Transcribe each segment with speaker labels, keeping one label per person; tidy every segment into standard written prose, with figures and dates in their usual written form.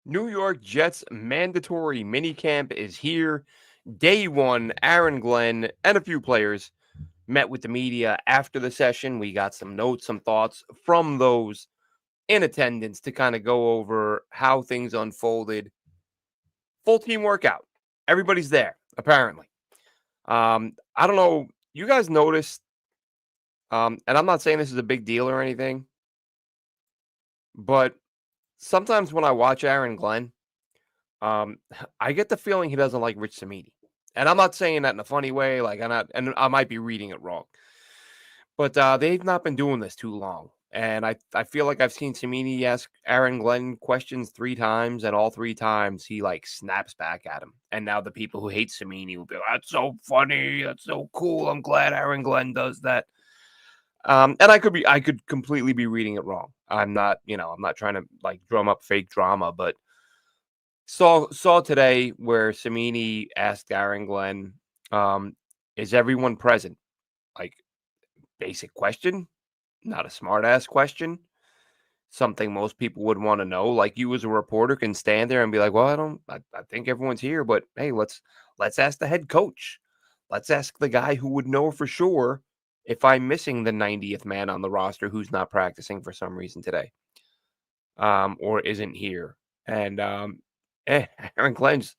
Speaker 1: New York Jets mandatory minicamp is here. Day one, Aaron Glenn and a few players met with the media after the session. We got some notes, some thoughts from those in attendance to kind of go over how things unfolded. Full team workout. Everybody's there, apparently. I don't know. You guys noticed, and I'm not saying this is a big deal or anything, but sometimes when I watch Aaron Glenn, Um, I get the feeling he doesn't like Rich Samini. And I'm not saying that in a funny way, like and I might be reading it wrong. But they've not been doing this too long. And I feel like I've seen Samini ask Aaron Glenn questions 3 times, and all 3 times he like snaps back at him. And now the people who hate Samini will be like, that's so funny, that's so cool. I'm glad Aaron Glenn does that. And I could completely be reading it wrong. I'm not trying to like drum up fake drama, but saw today where Samini asked Aaron Glenn, "Is everyone present?" Like basic question, not a smart ass question. Something most people would want to know. Like you as a reporter can stand there and be like, "Well, I think everyone's here, but hey, let's ask the head coach. Let's ask the guy who would know for sure if I'm missing the 90th man on the roster who's not practicing for some reason today, or isn't here." And Aaron Glenn's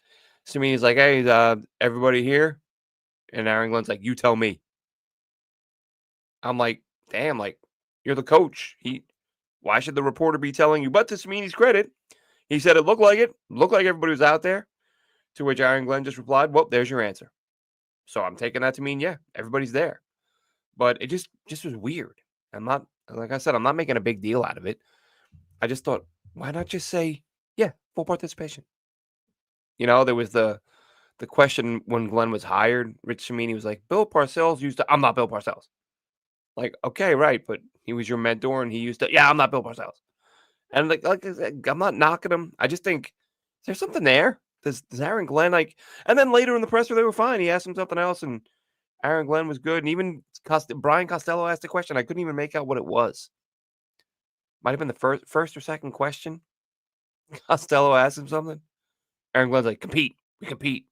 Speaker 1: Samini's like, "Hey, everybody here?" And Aaron Glenn's like, "You tell me." I'm like, "Damn, like you're the coach. Why should the reporter be telling you?" But to Samini's credit, he said it looked like it. Looked like everybody was out there. To which Aaron Glenn just replied, "Well, there's your answer." So I'm taking that to mean, yeah, everybody's there. But it just was weird. I'm not like I said, I'm not making a big deal out of it. I just thought, why not just say, yeah, full participation? There was the question when Glenn was hired. Rich Cimini was like, Bill Parcells used to. I'm not Bill Parcells. Like, okay, right, but he was your mentor, and he used to. Yeah, I'm not Bill Parcells. And like I said, I'm not knocking him. I just think there's something there. Does Aaron Glenn like? And then later in the presser, they were fine. He asked him something else, and Aaron Glenn was good. And even Brian Costello asked a question. I couldn't even make out what it was. Might have been the first or second question. Costello asked him something. Aaron Glenn's like, compete. We compete.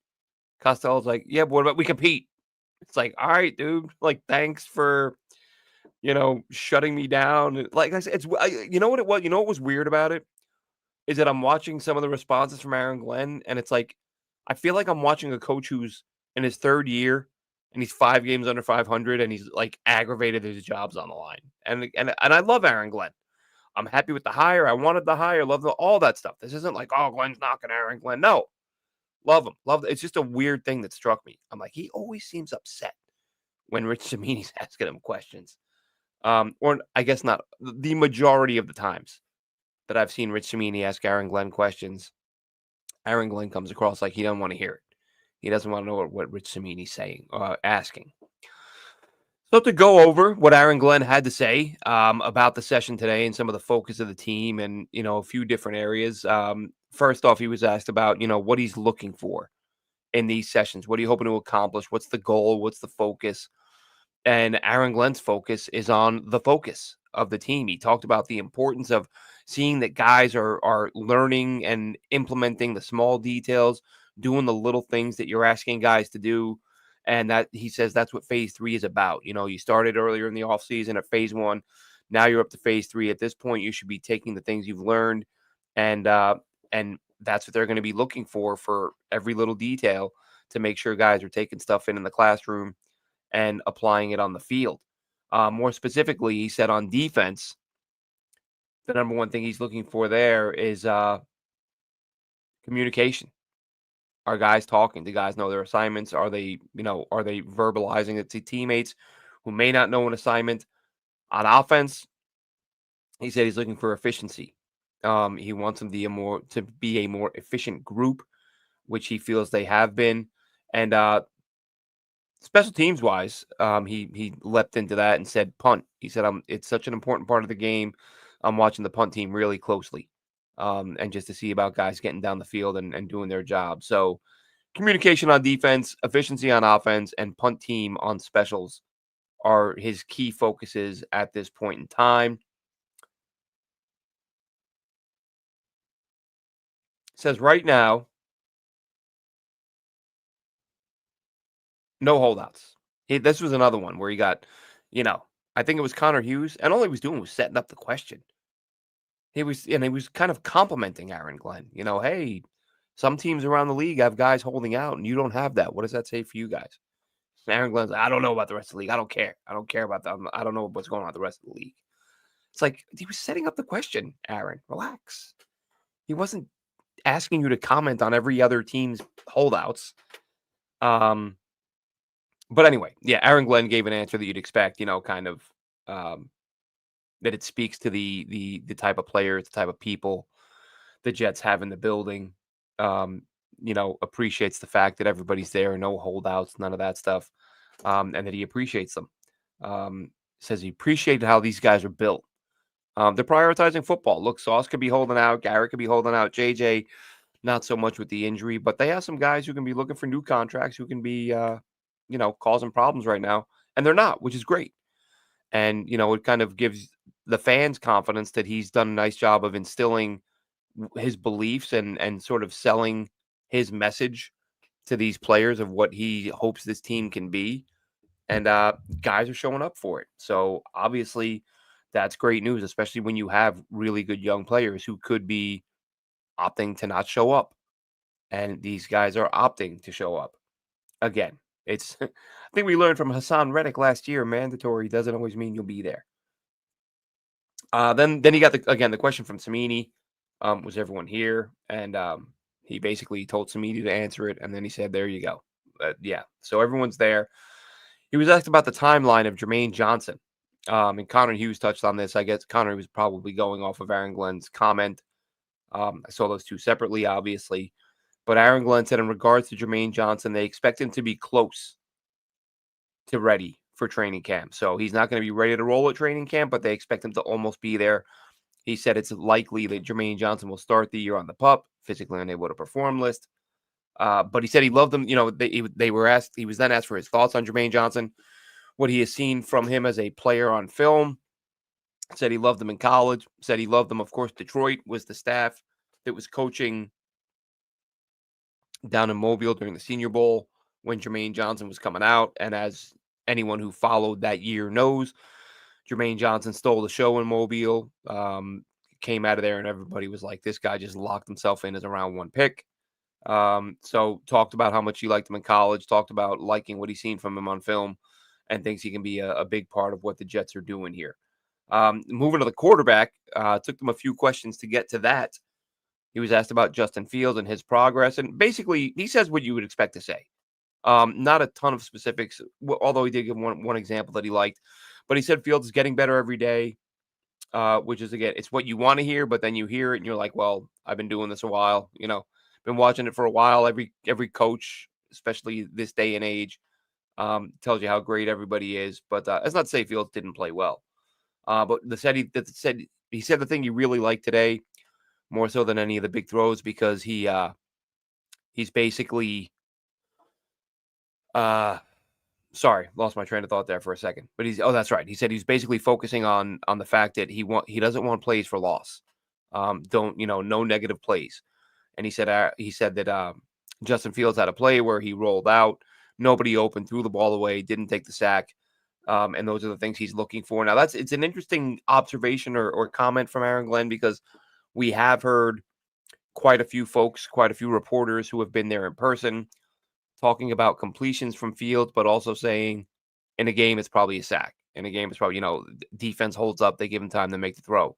Speaker 1: Costello's like, yeah, but what about we compete? It's like, all right, dude. Like, thanks for shutting me down. Like I said, you know what it was. You know what was weird about it is that I'm watching some of the responses from Aaron Glenn, and it's like I feel like I'm watching a coach who's in his third year and he's 5 games under 500, and he's like aggravated his job's on the line. And I love Aaron Glenn. I'm happy with the hire. I wanted the hire. Love all that stuff. This isn't like, oh, Glenn's knocking Aaron Glenn. No, love him. Love. It's just a weird thing that struck me. I'm like, he always seems upset when Rich Samini's asking him questions. Or I guess not the majority of the times that I've seen Rich Samini ask Aaron Glenn questions. Aaron Glenn comes across like he doesn't want to hear it. He doesn't want to know what Rich Samini's saying, asking. So to go over what Aaron Glenn had to say about the session today and some of the focus of the team, and a few different areas. First off, he was asked about what he's looking for in these sessions. What are you hoping to accomplish? What's the goal? What's the focus? And Aaron Glenn's focus is on the focus of the team. He talked about the importance of seeing that guys are learning and implementing the small details, doing the little things that you're asking guys to do. And that he says that's what phase 3 is about. You started earlier in the offseason at phase 1. Now you're up to phase 3. At this point, you should be taking the things you've learned, and and that's what they're going to be looking for every little detail to make sure guys are taking stuff in the classroom and applying it on the field. More specifically, he said on defense, the number one thing he's looking for there is communication. Are guys talking? Do guys know their assignments? Are they verbalizing it to teammates who may not know an assignment? On offense, he said he's looking for efficiency. He wants them to be a more efficient group, which he feels they have been. And special teams wise, he leapt into that and said punt. He said, it's such an important part of the game. I'm watching the punt team really closely, and just to see about guys getting down the field and doing their job. So communication on defense, efficiency on offense, and punt team on specials are his key focuses at this point in time. says right now, no holdouts. This was another one where he got, you know, I think it was Connor Hughes, and all he was doing was setting up the question. He was kind of complimenting Aaron Glenn. Hey, some teams around the league have guys holding out, and you don't have that. What does that say for you guys? And Aaron Glenn's like, I don't know about the rest of the league. I don't care. I don't care about them. I don't know what's going on with the rest of the league. It's like he was setting up the question, Aaron. Relax. He wasn't asking you to comment on every other team's holdouts. But anyway, yeah, Aaron Glenn gave an answer that you'd expect, kind of that it speaks to the type of players, the type of people the Jets have in the building. Appreciates the fact that everybody's there, no holdouts, none of that stuff, and that he appreciates them. Says he appreciated how these guys are built. They're prioritizing football. Look, Sauce could be holding out, Garrett could be holding out, JJ not so much with the injury, but they have some guys who can be looking for new contracts, who can be causing problems right now, and they're not, which is great. And it kind of gives the fans confidence that he's done a nice job of instilling his beliefs and sort of selling his message to these players of what he hopes this team can be. And guys are showing up for it. So obviously that's great news, especially when you have really good young players who could be opting to not show up. And these guys are opting to show up. Again, it's I think we learned from Hassan Reddick last year, mandatory doesn't always mean you'll be there. Then he got the question from Samini, was everyone here? And he basically told Samini to answer it, and then he said, there you go. Yeah, so everyone's there. He was asked about the timeline of Jermaine Johnson. And Connor Hughes touched on this. I guess Connor was probably going off of Aaron Glenn's comment. I saw those two separately, obviously. But Aaron Glenn said in regards to Jermaine Johnson, they expect him to be close to ready for training camp. So he's not going to be ready to roll at training camp, but they expect him to almost be there. He said it's likely that Jermaine Johnson will start the year on the PUP, physically unable to perform list. But he said he loved him. They were asked, he was then asked for his thoughts on Jermaine Johnson, what he has seen from him as a player on film. Said he loved him in college. Said he loved them. Of course, Detroit was the staff that was coaching down in Mobile during the Senior Bowl when Jermaine Johnson was coming out. And as anyone who followed that year knows, Jermaine Johnson stole the show in Mobile, came out of there, and everybody was like, this guy just locked himself in as a round one pick. So talked about how much he liked him in college, talked about liking what he's seen from him on film, and thinks he can be a big part of what the Jets are doing here. Moving to the quarterback, took them a few questions to get to that. He was asked about Justin Fields and his progress, and basically he says what you would expect to say. Not a ton of specifics, although he did give one example that he liked. But he said Fields is getting better every day, which is, again, it's what you want to hear, but then you hear it and you're like, well, I've been doing this a while, been watching it for a while. Every coach, especially this day and age, tells you how great everybody is. But that's not to say Fields didn't play well. But he said the thing he really liked today, more so than any of the big throws, because he's basically sorry, lost my train of thought there for a second. But that's right. He said he's basically focusing on the fact that he doesn't want plays for loss. No negative plays. And he said that Justin Fields had a play where he rolled out, nobody open, threw the ball away, didn't take the sack. And those are the things he's looking for. Now it's an interesting observation or comment from Aaron Glenn, because we have heard quite a few folks, quite a few reporters who have been there in person talking about completions from Fields, but also saying in a game it's probably a sack. In a game it's probably, defense holds up, they give him time to make the throw.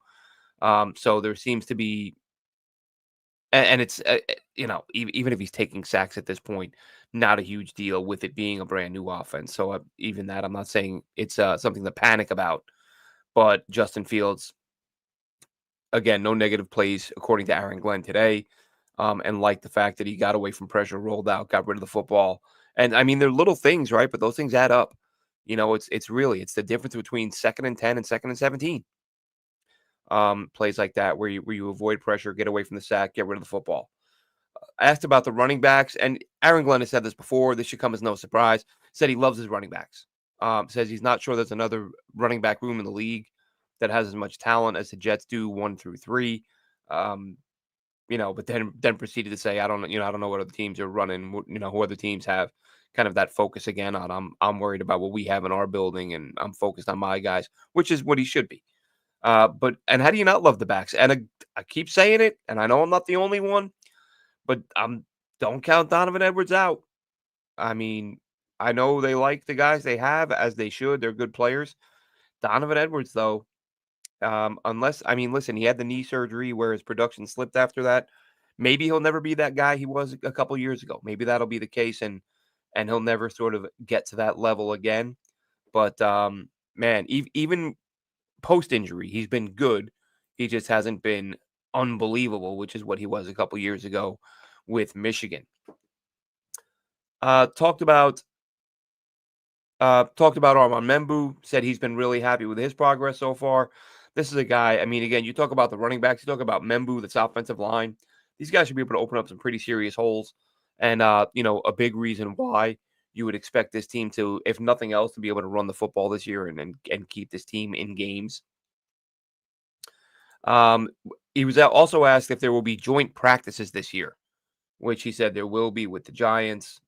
Speaker 1: So there seems to be, and it's, even if he's taking sacks at this point, not a huge deal with it being a brand new offense. So even that, I'm not saying it's something to panic about, but Justin Fields, again, no negative plays according to Aaron Glenn today, and like the fact that he got away from pressure, rolled out, got rid of the football. And I mean, they're little things, right? But those things add up. It's the difference between 2nd and 10 and 2nd and 17. Plays like that where you avoid pressure, get away from the sack, get rid of the football. Asked about the running backs, and Aaron Glenn has said this before. This should come as no surprise. Said he loves his running backs. Says he's not sure there's another running back room in the league that has as much talent as the Jets do, 1 through 3. but then proceeded to say, I don't, I don't know what other teams are running, who other teams have kind of that focus again on. I'm worried about what we have in our building, and I'm focused on my guys, which is what he should be. And how do you not love the backs? And I keep saying it, and I know I'm not the only one, but don't count Donovan Edwards out. I mean, I know they like the guys they have, as they should. They're good players. Donovan Edwards, though, listen, he had the knee surgery where his production slipped after that. Maybe he'll never be that guy he was a couple years ago. Maybe that'll be the case, and he'll never sort of get to that level again. But man, even post injury, he's been good. He just hasn't been unbelievable, which is what he was a couple years ago with Michigan. Talked about Armand Membou, said he's been really happy with his progress so far. This is a guy, I mean, again, you talk about the running backs, you talk about Membou, this offensive line. These guys should be able to open up some pretty serious holes. And, a big reason why you would expect this team to, if nothing else, to be able to run the football this year and keep this team in games. He was also asked if there will be joint practices this year, which he said there will be with the Giants.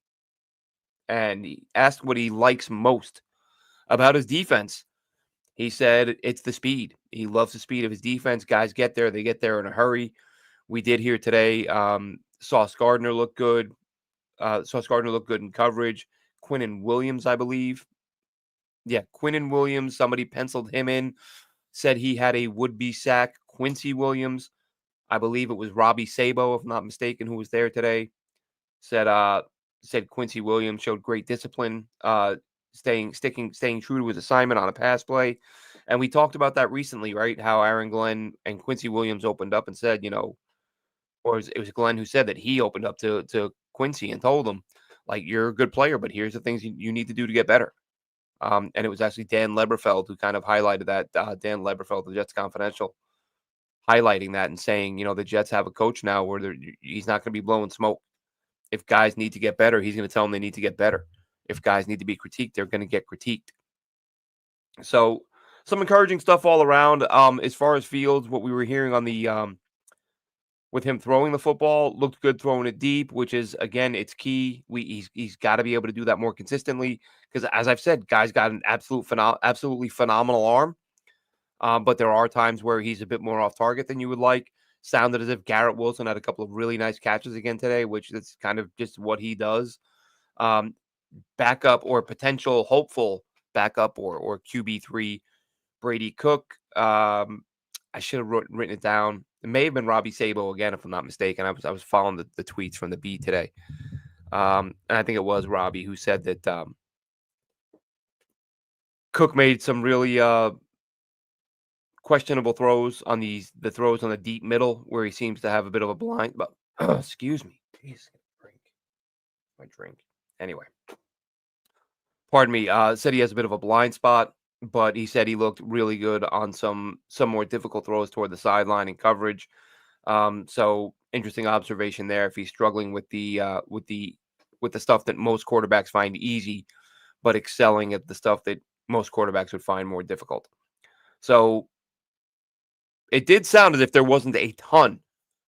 Speaker 1: And he asked what he likes most about his defense. He said it's the speed. He loves the speed of his defense. Guys get there. They get there in a hurry. We did hear today, Sauce Gardner looked good. Sauce Gardner looked good in coverage. Quinnen Williams, I believe. Yeah, Quinnen Williams. Somebody penciled him in. Said he had a would-be sack. Quincy Williams. I believe it was Robbie Sabo, if not mistaken, who was there today. Said Quincy Williams showed great discipline, staying true to his assignment on a pass play. And we talked about that recently, right? How Aaron Glenn and Quincy Williams opened up and said, or it was Glenn who said that he opened up to Quincy and told him, like, you're a good player, but here's the things you need to do to get better. And it was actually Dan Leberfeld who kind of highlighted that. Dan Leberfeld, the Jets Confidential, highlighting that and saying, the Jets have a coach now where he's not going to be blowing smoke. If guys need to get better, he's going to tell them they need to get better. If guys need to be critiqued, they're going to get critiqued. So some encouraging stuff all around. As far as Fields, what we were hearing on the with him throwing the football, looked good throwing it deep, which is, again, it's key. He's got to be able to do that more consistently because, as I've said, guy's got an absolutely phenomenal arm. But there are times where he's a bit more off target than you would like. Sounded as if Garrett Wilson had a couple of really nice catches again today, which is kind of just what he does. Backup or potential hopeful backup or QB3 Brady Cook. I should have written it down. It may have been Robbie Sabo again, if I'm not mistaken. I was following the tweets from the beat today. And I think it was Robbie who said that Cook made some really questionable throws on the throws on the deep middle where he seems to have a bit of a blind. But excuse me, jeez, my drink. Anyway, pardon me. Said he has a bit of a blind spot, but he said he looked really good on some more difficult throws toward the sideline and coverage. So interesting observation there. If he's struggling with the stuff that most quarterbacks find easy, but excelling at the stuff that most quarterbacks would find more difficult. So it did sound as if there wasn't a ton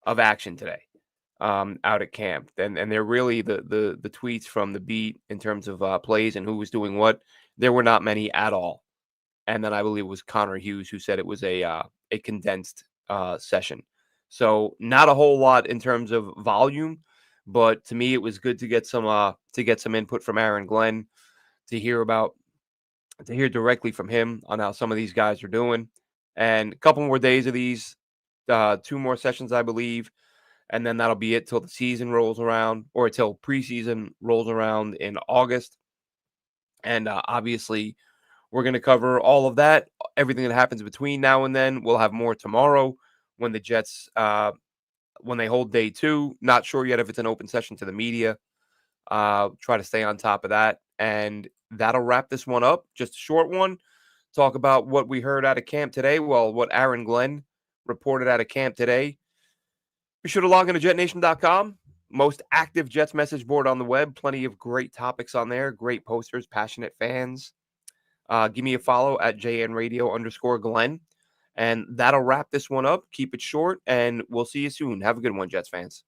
Speaker 1: of action today out at camp. And they're really the tweets from the beat in terms of plays and who was doing what. There were not many at all. And then I believe it was Connor Hughes who said it was a condensed session. So not a whole lot in terms of volume, but to me it was good to get some input from Aaron Glenn, to hear directly from him on how some of these guys are doing. And a couple more days of these, 2 more sessions, I believe. And then that'll be it till the season rolls around, or till preseason rolls around in August. And obviously, we're going to cover all of that, everything that happens between now and then. We'll have more tomorrow when the Jets, when they hold day 2. Not sure yet if it's an open session to the media. Try to stay on top of that. And that'll wrap this one up. Just a short one. Talk about what we heard out of camp today. Well, what Aaron Glenn reported out of camp today. Be sure to log into JetNation.com. Most active Jets message board on the web. Plenty of great topics on there. Great posters, passionate fans. Give me a follow at JNRadio_Glenn. And that'll wrap this one up. Keep it short, and we'll see you soon. Have a good one, Jets fans.